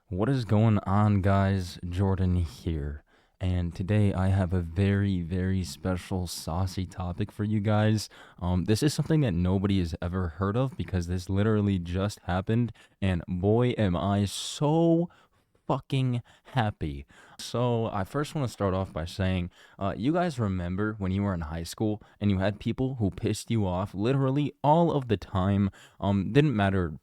What is going on, guys? Jordan here. And today I have a very, very special saucy topic for you guys. This is something that nobody has ever heard of because this literally just happened. And boy, am I so fucking happy. So, I first want to start off by saying, you guys remember when you were in high school and you had people who pissed you off literally all of the time? Didn't matter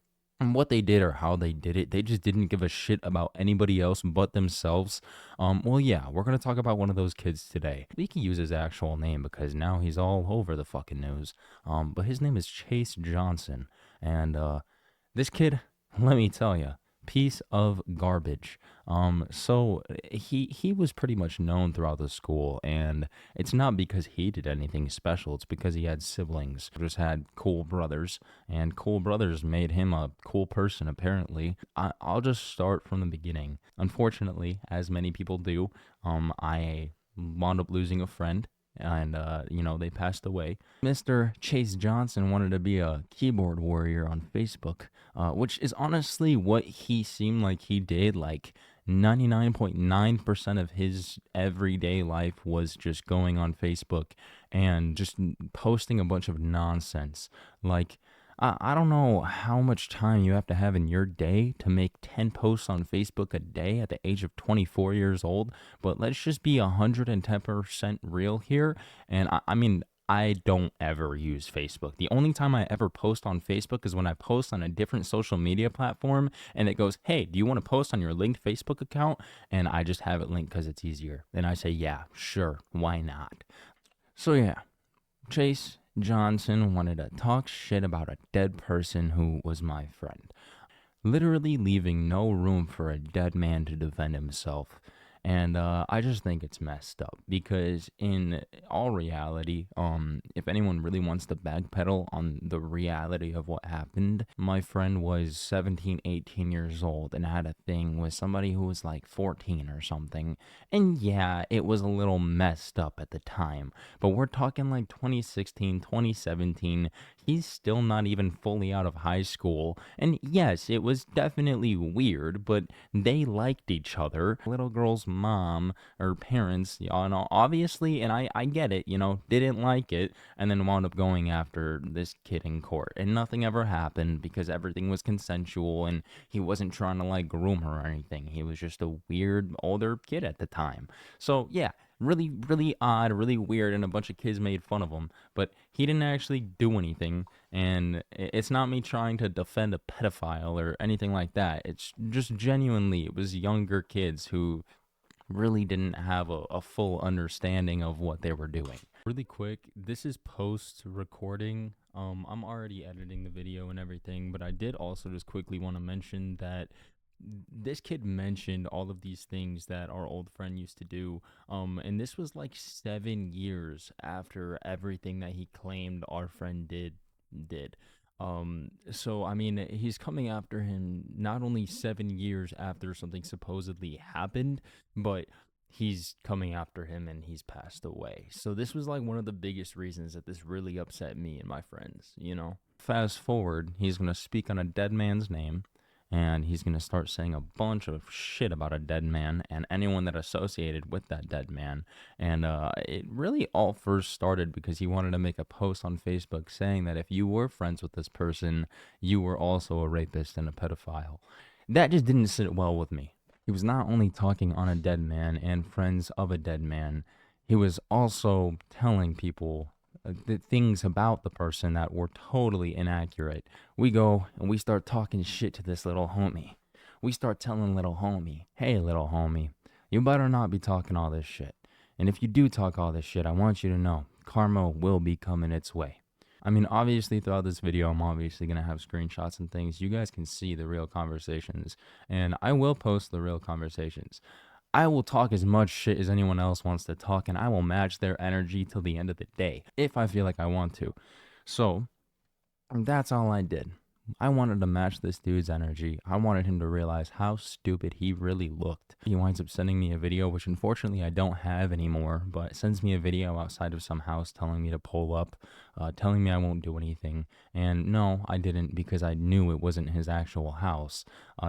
what they did or how they did it. They just didn't give a shit about anybody else but themselves. Well, yeah, we're gonna talk about one of those kids today. We can use his actual name because now he's all over the fucking news. But his name is Chase Johnson, and this kid, let me tell you, piece of garbage. So he was pretty much known throughout the school, and it's not because he did anything special. It's because he had siblings, just had cool brothers, and cool brothers made him a cool person. Apparently, I'll just start from the beginning. Unfortunately, as many people do, I wound up losing a friend and they passed away. Mr. Chase Johnson wanted to be a keyboard warrior on Facebook, which is honestly what he seemed like he did. Like 99.9% of his everyday life was just going on Facebook and just posting a bunch of nonsense. Like, I don't know how much time you have to have in your day to make 10 posts on Facebook a day at the age of 24 years old, but let's just be 110% real here. And I mean, I don't ever use Facebook. The only time I ever post on Facebook is when I post on a different social media platform and it goes, "Hey, do you want to post on your linked Facebook account?" And I just have it linked because it's easier. And I say, "Yeah, sure, why not?" So, yeah, Chase Johnson wanted to talk shit about a dead person who was my friend, literally leaving no room for a dead man to defend himself. And I just think it's messed up because, in all reality, if anyone really wants to backpedal on the reality of what happened, my friend was 17, 18 years old and had a thing with somebody who was like 14 or something. And yeah, it was a little messed up at the time, but we're talking like 2016, 2017. He's still not even fully out of high school. And yes, it was definitely weird, but they liked each other. Little girl's mom or parents, obviously, and I get it, didn't like it, and then wound up going after this kid in court. And nothing ever happened because everything was consensual and he wasn't trying to like groom her or anything. He was just a weird older kid at the time. So, yeah, really, really odd, really weird, and a bunch of kids made fun of him. But he didn't actually do anything, and it's not me trying to defend a pedophile or anything like that. It's just genuinely, it was younger kids who really didn't have a full understanding of what they were doing. Really quick, this is post recording. I'm already editing the video and everything, but I did also just quickly want to mention that this kid mentioned all of these things that our old friend used to do, and this was like 7 years after everything that he claimed our friend did. So I mean, he's coming after him not only 7 years after something supposedly happened, but he's coming after him and he's passed away. So this was like one of the biggest reasons that this really upset me and my friends. Fast forward, he's gonna speak on a dead man's name, and he's going to start saying a bunch of shit about a dead man and anyone that associated with that dead man. And it really all first started because he wanted to make a post on Facebook saying that if you were friends with this person, you were also a rapist and a pedophile. That just didn't sit well with me. He was not only talking on a dead man and friends of a dead man, he was also telling people the things about the person that were totally inaccurate. We go and we start talking shit to this little homie. We start telling little homie, "Hey, little homie, you better not be talking all this shit. And if you do talk all this shit, I want you to know karma will be coming its way." I mean, obviously, throughout this video, I'm obviously going to have screenshots and things. You guys can see the real conversations, and I will post the real conversations. I will talk as much shit as anyone else wants to talk, and I will match their energy till the end of the day if I feel like I want to. So, that's all I did. I wanted to match this dude's energy. I wanted him to realize how stupid he really looked. He winds up sending me a video, which unfortunately I don't have anymore, but sends me a video outside of some house telling me to pull up, telling me I won't do anything. And no, I didn't, because I knew it wasn't his actual house.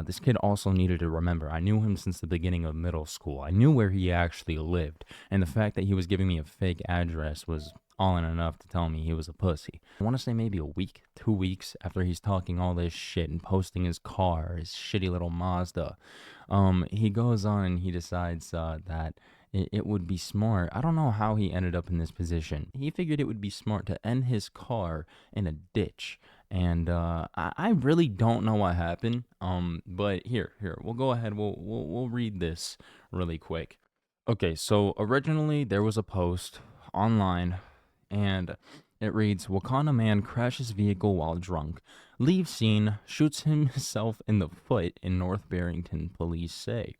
This kid also needed to remember, I knew him since the beginning of middle school. I knew where he actually lived. And the fact that he was giving me a fake address was all in enough to tell me he was a pussy. I want to say maybe a week, 2 weeks after he's talking all this shit and posting his car, his shitty little Mazda, he goes on and he decides that it would be smart. I don't know how he ended up in this position. He figured it would be smart to end his car in a ditch. And I really don't know what happened. But here, we'll go ahead. We'll read this really quick. Okay, so originally there was a post online, and it reads, Wauconda man crashes vehicle while drunk, leaves scene, shoots himself in the foot in North Barrington, police say.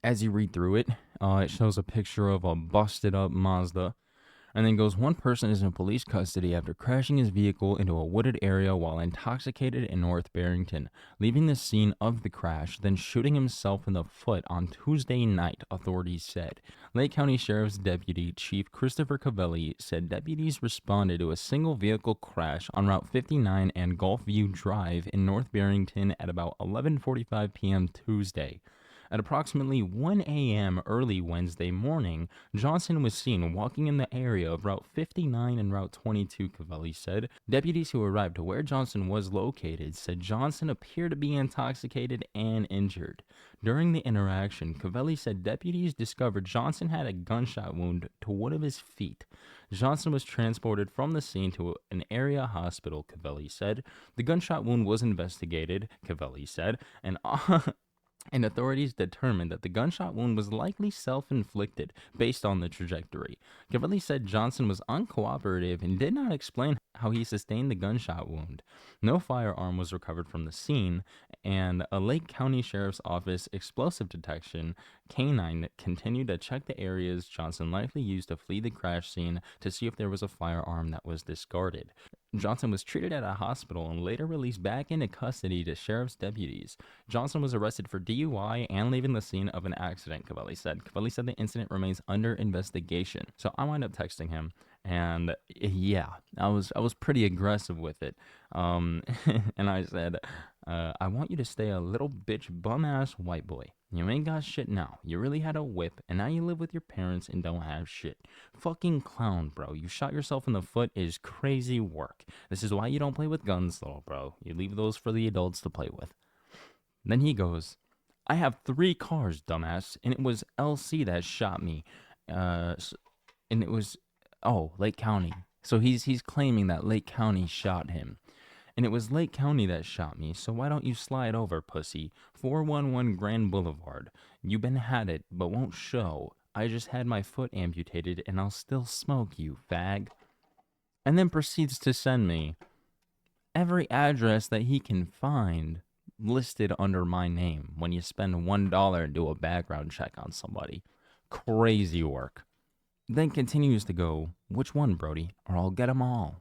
As you read through it, it shows a picture of a busted up Mazda, and then goes, one person is in police custody after crashing his vehicle into a wooded area while intoxicated in North Barrington, leaving the scene of the crash, then shooting himself in the foot on Tuesday night, authorities said. Lake County Sheriff's Deputy Chief Christopher Cavelli said deputies responded to a single vehicle crash on Route 59 and Gulfview Drive in North Barrington at about 11:45 p.m. Tuesday. At approximately 1 a.m. early Wednesday morning, Johnson was seen walking in the area of Route 59 and Route 22, Cavelli said. Deputies who arrived to where Johnson was located said Johnson appeared to be intoxicated and injured. During the interaction, Cavelli said deputies discovered Johnson had a gunshot wound to one of his feet. Johnson was transported from the scene to an area hospital, Cavelli said. The gunshot wound was investigated, Cavelli said, and authorities determined that the gunshot wound was likely self-inflicted based on the trajectory. Cavelli said Johnson was uncooperative and did not explain how he sustained the gunshot wound. No firearm was recovered from the scene, and a Lake County Sheriff's Office explosive detection canine continued to check the areas Johnson likely used to flee the crash scene to see if there was a firearm that was discarded. Johnson was treated at a hospital and later released back into custody to sheriff's deputies. Johnson was arrested for DUI and leaving the scene of an accident, Cavelli said. Cavelli said the incident remains under investigation. So I wound up texting him, and yeah, I was pretty aggressive with it. And I said, I want you to stay a little bitch bum-ass white boy. You ain't got shit now. You really had a whip, and now you live with your parents and don't have shit. Fucking clown, bro. You shot yourself in the foot is crazy work. This is why you don't play with guns, little bro. You leave those for the adults to play with. Then he goes, I have 3 cars, dumbass, and it was LC that shot me. And it was, Lake County. So he's claiming that Lake County shot him. And it was Lake County that shot me, so why don't you slide over, pussy? 411 Grand Boulevard. You been had it, but won't show. I just had my foot amputated, and I'll still smoke you, fag. And then proceeds to send me every address that he can find listed under my name when you spend $1 and do a background check on somebody. Crazy work. Then continues to go, which one, Brody? Or I'll get 'em all.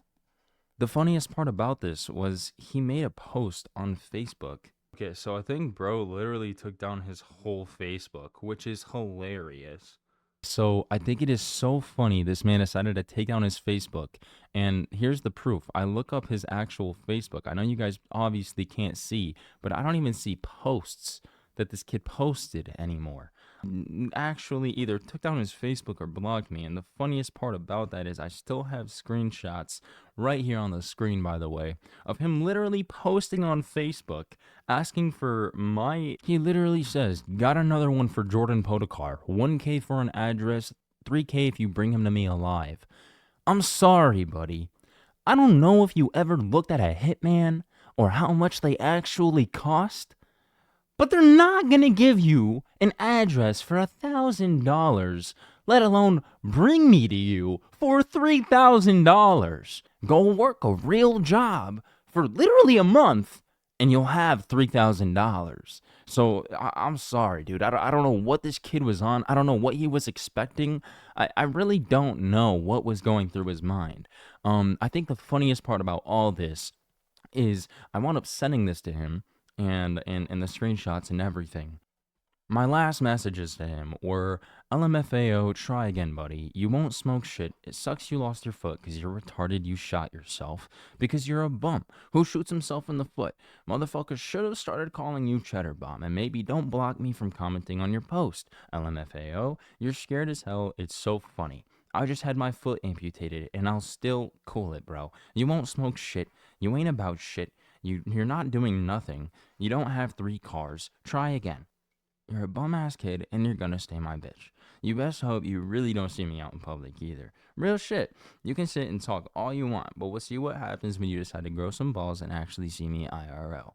The funniest part about this was he made a post on Facebook. Okay, so I think bro literally took down his whole Facebook, which is hilarious. So I think it is so funny this man decided to take down his Facebook. And here's the proof. I look up his actual Facebook. I know you guys obviously can't see, but I don't even see posts that this kid posted anymore. Actually either took down his Facebook or blocked me. And the funniest part about that is I still have screenshots right here on the screen, by the way, of him literally posting on Facebook asking for he literally says, got another one for Jordan Podokar, 1K for an address, 3K if you bring him to me alive. I'm sorry, buddy. I don't know if you ever looked at a hitman or how much they actually cost, but they're not going to give you an address for $1,000, let alone bring me to you for $3,000. Go work a real job for literally a month, and you'll have $3,000. So I'm sorry, dude. I don't know what this kid was on. I don't know what he was expecting. I really don't know what was going through his mind. I think the funniest part about all this is I wound up sending this to him and the screenshots and everything. My last messages to him were LMFAO, try again, buddy. You won't smoke shit. It sucks you lost your foot because you're retarded. You shot yourself because you're a bum who shoots himself in the foot. Motherfuckers should have started calling you Cheddar Bomb, and maybe don't block me from commenting on your post. LMFAO, you're scared as hell. It's so funny. I just had my foot amputated and I'll still cool it, bro. You won't smoke shit. You ain't about shit. You're not doing nothing. You don't have 3 cars. Try again. You're a bum ass kid and you're gonna stay my bitch. You best hope you really don't see me out in public either. Real shit. You can sit and talk all you want, but we'll see what happens when you decide to grow some balls and actually see me IRL.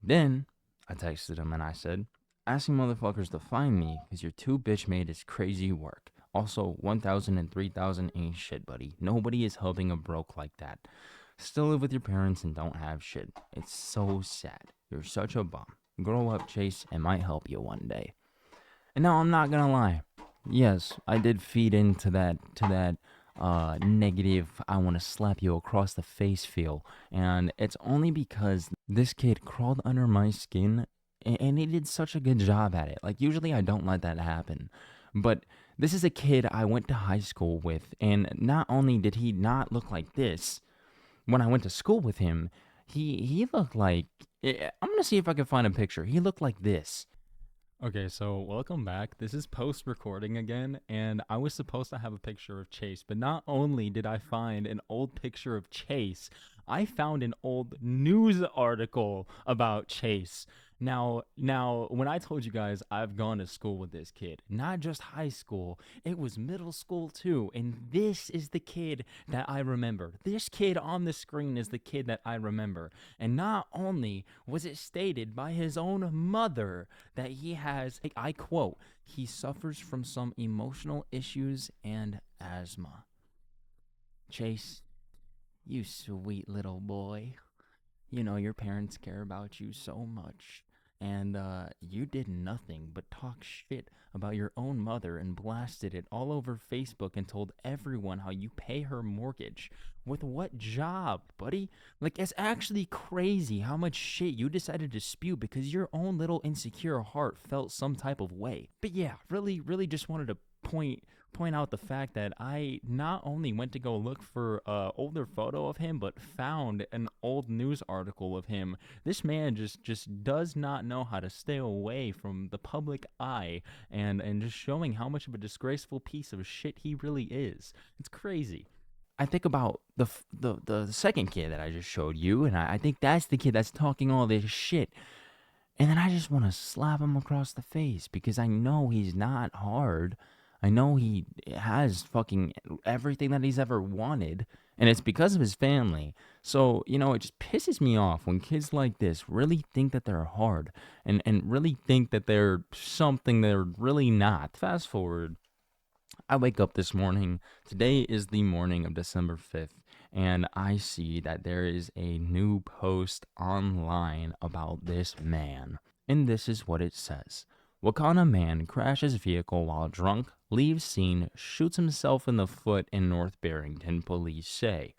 Then I texted him and I said, asking motherfuckers to find me because you're too bitch made is crazy work. Also, 1,000 and 3,000 ain't shit, buddy. Nobody is helping a broke like that. Still live with your parents and don't have shit. It's so sad. You're such a bum. Grow up, Chase, and might help you one day. And now I'm not gonna lie. Yes, I did feed into that negative I want to slap you across the face feel. And it's only because this kid crawled under my skin and he did such a good job at it. Like usually I don't let that happen. But this is a kid I went to high school with, and not only did he not look like this, when I went to school with him, he looked like I'm gonna see if I can find a picture. He looked like this. Okay, so welcome back. This is post recording again, and I was supposed to have a picture of Chase, but not only did I find an old picture of Chase, I found an old news article about Chase. Now, when I told you guys I've gone to school with this kid, not just high school, it was middle school too, and this is the kid that I remember. This kid on the screen is the kid that I remember. And not only was it stated by his own mother that he has, I quote, he suffers from some emotional issues and asthma. Chase, you sweet little boy. You know, your parents care about you so much. And you did nothing but talk shit about your own mother and blasted it all over Facebook and told everyone how you pay her mortgage. With what job, buddy? Like, it's actually crazy how much shit you decided to spew because your own little insecure heart felt some type of way. But yeah, really just wanted to point out the fact that I not only went to go look for an older photo of him, but found an old news article of him. This man just does not know how to stay away from the public eye and just showing how much of a disgraceful piece of shit he really is. It's crazy. I think about the second kid that I just showed you, and I think that's the kid that's talking all this shit. And then I just want to slap him across the face because I know he's not hard. I know he has fucking everything that he's ever wanted, and it's because of his family. So, it just pisses me off when kids like this really think that they're hard and really think that they're something they're really not. Fast forward, I wake up this morning. Today is the morning of December 5th, and I see that there is a new post online about this man. And this is what it says. Wauconda man crashes vehicle while drunk, leaves scene, shoots himself in the foot in North Barrington, police say.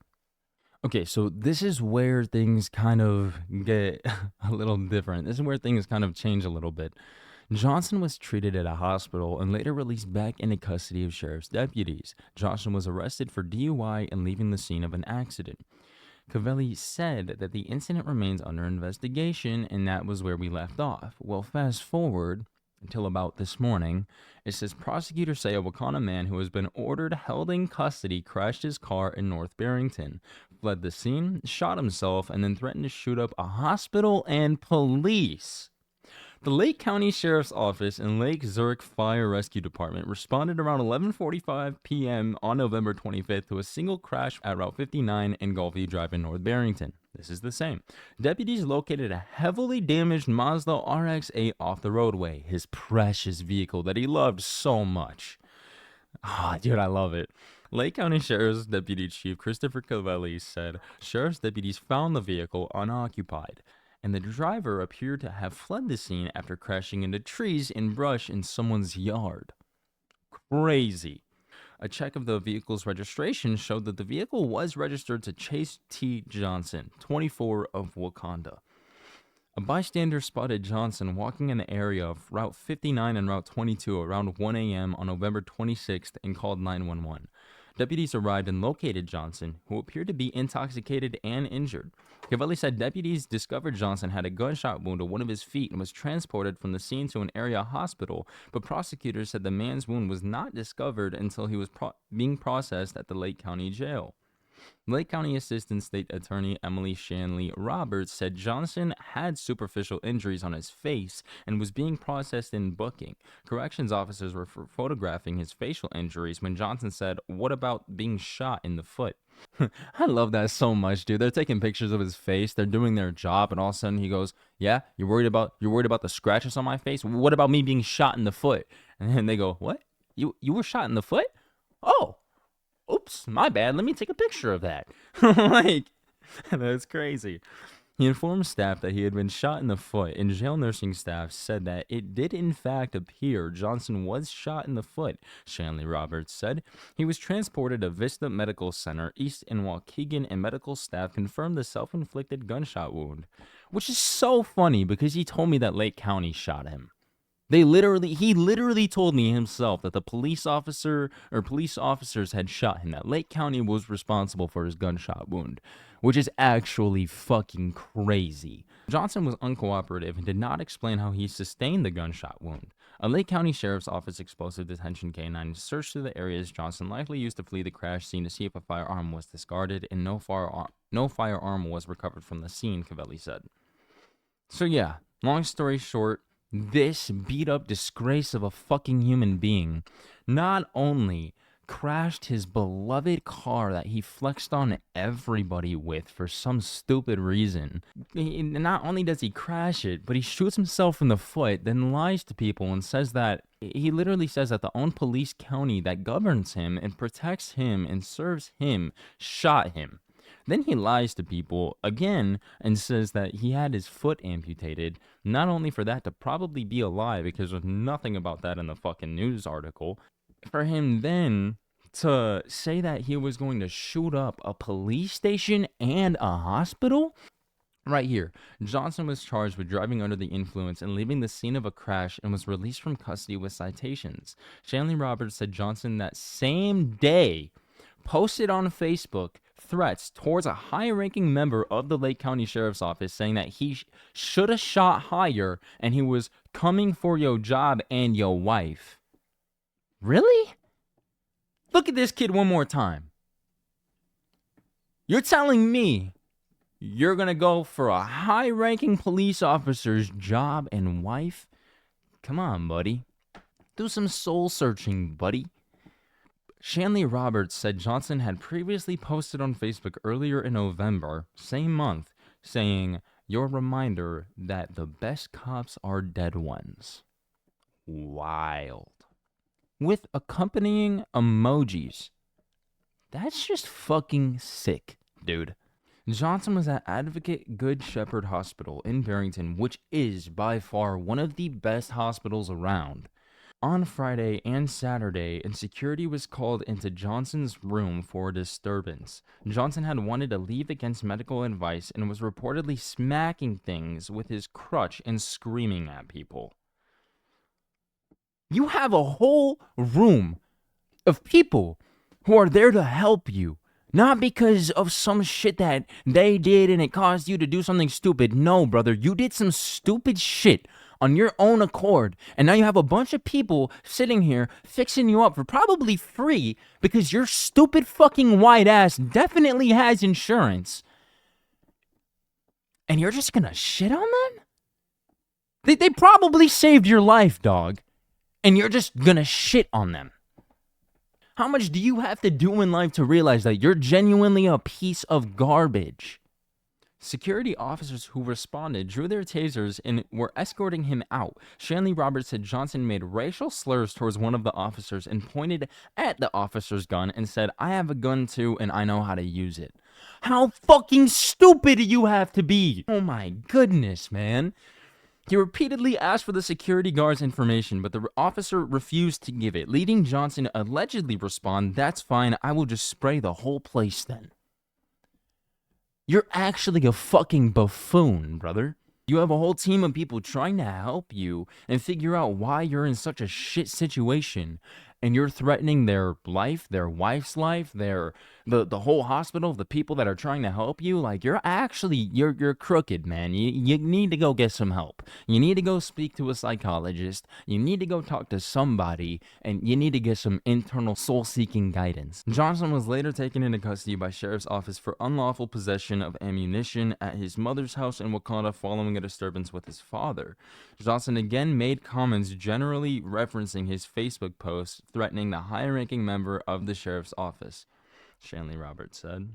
Okay, so this is where things kind of get a little different. This is where things kind of change a little bit. Johnson was treated at a hospital and later released back into custody of sheriff's deputies. Johnson was arrested for DUI and leaving the scene of an accident. Cavelli said that the incident remains under investigation, and that was where we left off. Well, fast forward until about this morning, it says prosecutors say a Wauconda man who has been ordered held in custody crashed his car in North Barrington, fled the scene, shot himself, and then threatened to shoot up a hospital and police. The Lake County Sheriff's Office and Lake Zurich Fire Rescue Department responded around 11:45 p.m. on November 25th to a single crash at Route 59 and Gulfview Drive in North Barrington. This is the same. Deputies located a heavily damaged Mazda RX-8 off the roadway, his precious vehicle that he loved so much. Dude, I love it. Lake County Sheriff's Deputy Chief Christopher Cavelli said sheriff's deputies found the vehicle unoccupied, and the driver appeared to have fled the scene after crashing into trees and brush in someone's yard. Crazy. A check of the vehicle's registration showed that the vehicle was registered to Chase T. Johnson, 24, of Wauconda. A bystander spotted Johnson walking in the area of Route 59 and Route 22 around 1 a.m. on November 26th and called 911. Deputies arrived and located Johnson, who appeared to be intoxicated and injured. Cavelli said deputies discovered Johnson had a gunshot wound to one of his feet and was transported from the scene to an area hospital, but prosecutors said the man's wound was not discovered until he was being processed at the Lake County Jail. Lake County Assistant State Attorney Emily Shanley Roberts said Johnson had superficial injuries on his face and was being processed in booking. Corrections officers were photographing his facial injuries when Johnson said, "What about being shot in the foot?" I love that so much, dude. They're taking pictures of his face. They're doing their job, and all of a sudden he goes, "Yeah, you're worried about the scratches on my face? What about me being shot in the foot?" And then they go, "What? You were shot in the foot? Oh. Oops, my bad. Let me take a picture of that." Like, that's crazy. He informed staff that he had been shot in the foot, and jail nursing staff said that it did in fact appear Johnson was shot in the foot, Shanley Roberts said. He was transported to Vista Medical Center East in Waukegan, and medical staff confirmed the self-inflicted gunshot wound. Which is so funny because he told me that Lake County shot him. He literally told me himself that the police officers had shot him, that Lake County was responsible for his gunshot wound, which is actually fucking crazy. Johnson was uncooperative and did not explain how he sustained the gunshot wound. A Lake County Sheriff's Office explosive detention canine searched through the areas Johnson likely used to flee the crash scene to see if a firearm was discarded, and no firearm was recovered from the scene, Cavelli said. So yeah, long story short, this beat up disgrace of a fucking human being not only crashed his beloved car that he flexed on everybody with for some stupid reason. Not only does he crash it, but he shoots himself in the foot, then lies to people and says that he literally says that the own police county that governs him and protects him and serves him shot him. Then he lies to people again and says that he had his foot amputated, not only for that to probably be a lie because there's nothing about that in the fucking news article, for him then to say that he was going to shoot up a police station and a hospital? Right here, Johnson was charged with driving under the influence and leaving the scene of a crash and was released from custody with citations. Shanley Roberts said Johnson that same day posted on Facebook threats towards a high-ranking member of the Lake County Sheriff's Office saying that he should have shot higher and he was coming for your job and your wife. Really? Look at this kid one more time. You're telling me you're going to go for a high-ranking police officer's job and wife? Come on, buddy. Do some soul-searching, buddy. Shanley Roberts said Johnson had previously posted on Facebook earlier in November, same month, saying, "Your reminder that the best cops are dead ones." Wild. With accompanying emojis. That's just fucking sick, dude. Johnson was at Advocate Good Shepherd Hospital in Barrington, which is by far one of the best hospitals around. On Friday and Saturday, and security was called into Johnson's room for a disturbance. Johnson had wanted to leave against medical advice and was reportedly smacking things with his crutch and screaming at people. You have a whole room of people who are there to help you, not because of some shit that they did and it caused you to do something stupid. No, brother, you did some stupid shit on your own accord, and now you have a bunch of people sitting here fixing you up for probably free because your stupid fucking white ass definitely has insurance, and you're just gonna shit on them? They probably saved your life, dog, and you're just gonna shit on them. How much do you have to do in life to realize that you're genuinely a piece of garbage? Security officers who responded drew their tasers and were escorting him out. Shanley Roberts said Johnson made racial slurs towards one of the officers and pointed at the officer's gun and said, "I have a gun too and I know how to use it." How fucking stupid do you have to be? Oh my goodness, man. He repeatedly asked for the security guard's information, but the officer refused to give it, leading Johnson to allegedly respond, "That's fine, I will just spray the whole place then." You're actually a fucking buffoon, brother. You have a whole team of people trying to help you and figure out why you're in such a shit situation, and you're threatening their life, their wife's life, the whole hospital, the people that are trying to help you. Like, you're crooked, man. You need to go get some help. You need to go speak to a psychologist. You need to go talk to somebody, and you need to get some internal soul-seeking guidance. Johnson was later taken into custody by sheriff's office for unlawful possession of ammunition at his mother's house in Wauconda following a disturbance with his father. Johnson again made comments generally referencing his Facebook post threatening the high-ranking member of the sheriff's office, Shanley Roberts said.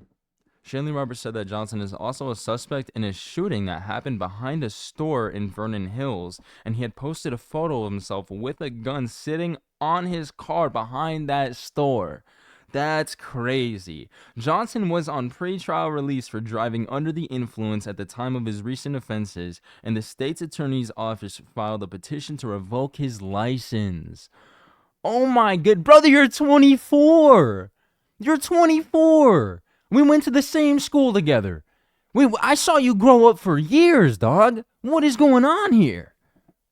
Shanley Roberts said that Johnson is also a suspect in a shooting that happened behind a store in Vernon Hills, and he had posted a photo of himself with a gun sitting on his car behind that store. That's crazy. Johnson was on pretrial release for driving under the influence at the time of his recent offenses, and the state's attorney's office filed a petition to revoke his license. Oh my good brother, you're 24. You're 24. We went to the same school together. I saw you grow up for years, dog. What is going on here?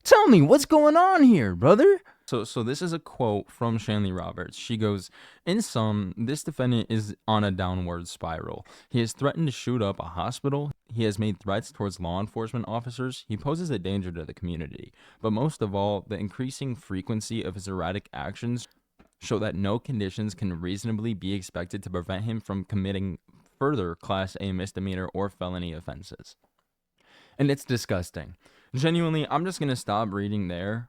Tell me, what's going on here, brother? So this is a quote from Shanley Roberts. She goes, "In sum, this defendant is on a downward spiral. He has threatened to shoot up a hospital. He has made threats towards law enforcement officers. He poses a danger to the community. But most of all, the increasing frequency of his erratic actions show that no conditions can reasonably be expected to prevent him from committing further Class A misdemeanor or felony offenses." And it's disgusting. Genuinely, I'm just going to stop reading there.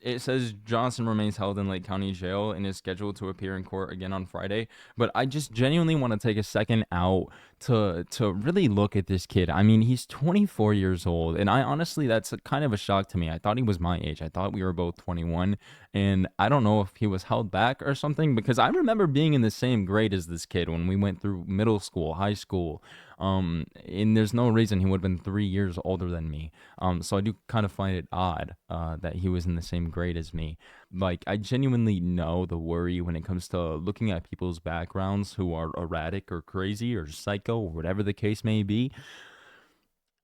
It says Johnson remains held in Lake County Jail and is scheduled to appear in court again on Friday. But I just genuinely want to take a second out to really look at this kid. I mean, he's 24 years old, and I honestly, that's kind of a shock to me. I thought he was my age. I thought we were both 21, and I don't know if he was held back or something, because I remember being in the same grade as this kid when we went through middle school, high school. And there's no reason he would have been 3 years older than me. So I do kind of find it odd that he was in the same grade as me. Like, I genuinely know the worry when it comes to looking at people's backgrounds who are erratic or crazy or psycho or whatever the case may be.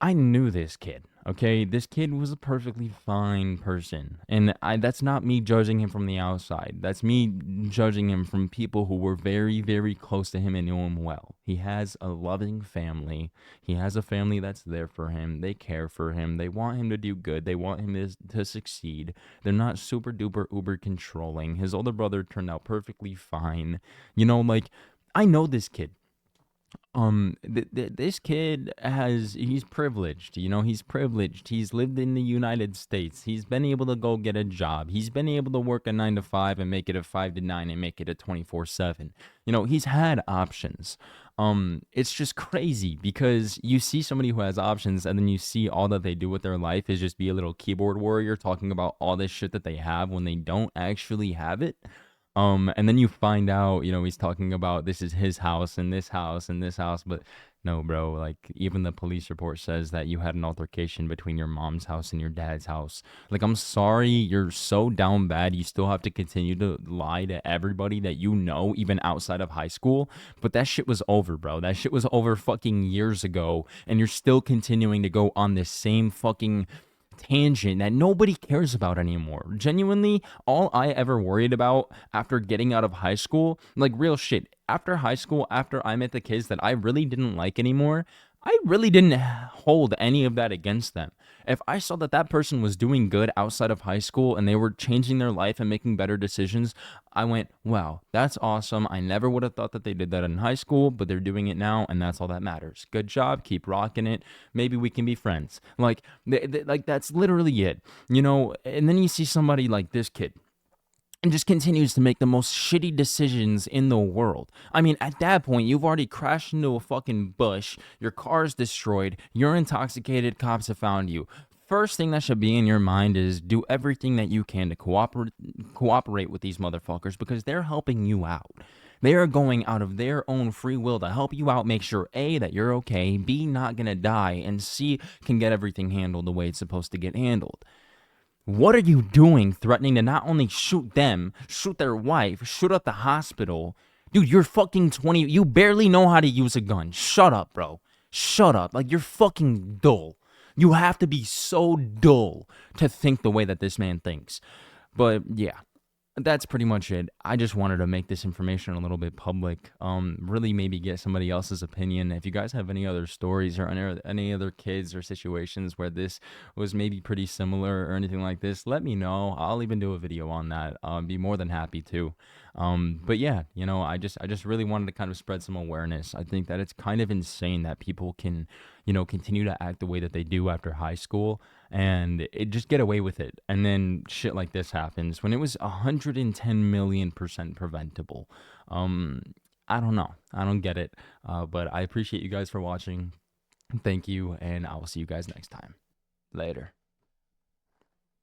I knew this kid, okay? This kid was a perfectly fine person. And that's not me judging him from the outside. That's me judging him from people who were very, very close to him and knew him well. He has a loving family. He has a family that's there for him. They care for him. They want him to do good. They want him to succeed. They're not super duper uber controlling. His older brother turned out perfectly fine. You know, like, I know this kid. This kid he's privileged, you know, he's privileged. He's lived in the United States. He's been able to go get a job. He's been able to work a 9 to 5 and make it a 5 to 9 and make it a 24/7. You know, he's had options. It's just crazy because you see somebody who has options and then you see all that they do with their life is just be a little keyboard warrior talking about all this shit that they have when they don't actually have it. And then you find out, you know, he's talking about this is his house and this house and this house, but no, bro, like, even the police report says that you had an altercation between your mom's house and your dad's house. Like, I'm sorry, you're so down bad, you still have to continue to lie to everybody that you know, even outside of high school, but that shit was over, bro. That shit was over fucking years ago, and you're still continuing to go on this same fucking tangent that nobody cares about anymore. Genuinely, all I ever worried about after getting out of high school, like, real shit, after high school, after I met the kids that I really didn't like anymore, I really didn't hold any of that against them. If I saw that that person was doing good outside of high school and they were changing their life and making better decisions, I went, wow, that's awesome. I never would have thought that they did that in high school, but they're doing it now, and that's all that matters. Good job. Keep rocking it. Maybe we can be friends. Like, like, that's literally it, you know? And then you see somebody like this kid and just continues to make the most shitty decisions in the world. I mean, at that point, you've already crashed into a fucking bush, your car's destroyed, you're intoxicated, cops have found you. First thing that should be in your mind is do everything that you can to cooperate with these motherfuckers because they're helping you out. They are going out of their own free will to help you out, make sure A, that you're okay, B, not gonna die, and C, can get everything handled the way it's supposed to get handled. What are you doing threatening to not only shoot them, shoot their wife, shoot up the hospital? Dude, you're fucking 20. You barely know how to use a gun. Shut up, bro. Shut up. Like, you're fucking dull. You have to be so dull to think the way that this man thinks. But yeah, that's pretty much it. I just wanted to make this information a little bit public. Really maybe get somebody else's opinion. If you guys have any other stories or any other kids or situations where this was maybe pretty similar or anything like this, let me know. I'll even do a video on that. Be more than happy to. But yeah, I just really wanted to kind of spread some awareness. I think that it's kind of insane that people can, continue to act the way that they do after high school and just get away with it. And then shit like this happens when it was 110 million% preventable. I don't know. I don't get it. But I appreciate you guys for watching. Thank you. And I will see you guys next time. Later.